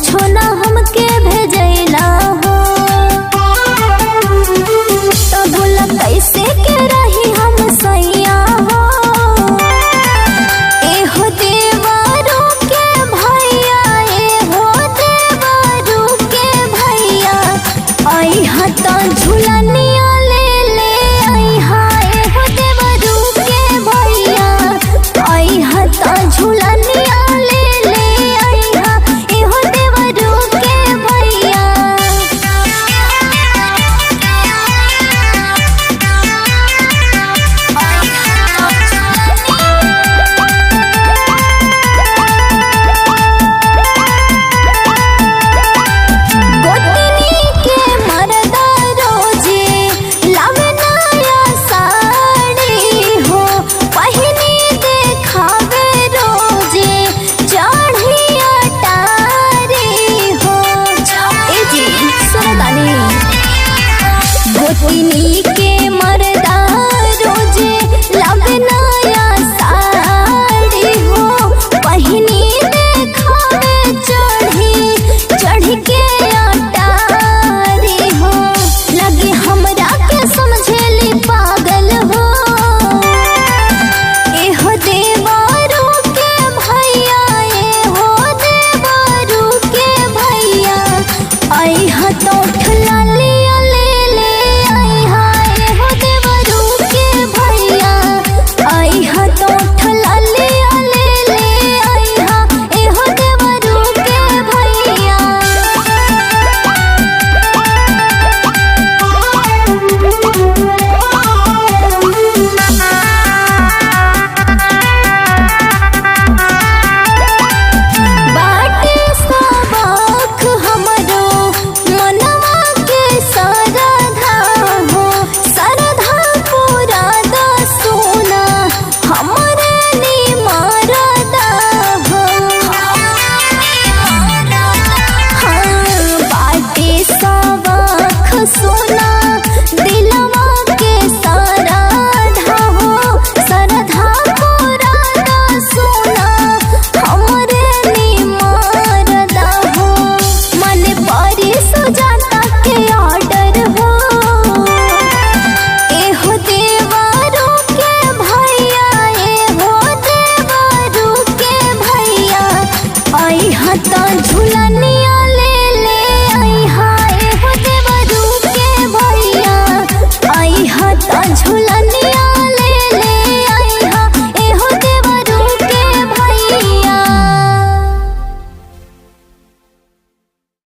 कुछो ना हमके भेजैला हो। तो बोला कैसे के रही हम सैया हो। एहो देवरू के भैया, एहो देवरू के भैया, अइहा त झुलनिया ले ले अइहा। एहो देवरू के भैया, अइहा त झुलनिया ले ले अइहा। एहो देवरू के भैया। गोतनी के मरदा रोजे लावे नया साड़ी हो। पहिनी देखावे रोजे चढ़िया टारी हो। ए जी सुनतानी। गोतनी के मरदा रोजे लावे नया साड़ी हो। पहिनी देखावे चढ़ी के अटारी हो। लगे हमरा के समझेली पागल हो। एहो देवरू के भैया, एहो देवरू के भैया, अइहा तो ठुललिया ले ले अइहा। एहो देवरू के भैया, अइहा तो ठुललिया ले ले अइहा। एहो देवरू के भैया। बाटे सबक हमरो मनवा के सरधा हो। सरधा पूरा द सोना हमरे निमरदा हो। हाँ बाटे सबक सोना दिलवा के सरधा हो। सरधा पूरा द सोना हमरे निमरदा हो। मन परी सुजाता के ऑर्डर हो। एहो देवरू के भैया, एहो देवरू के भैया, अइहा त झुलनिया ले ले अइहा। एहो देवरू के भैया, अइहा त झुलनिया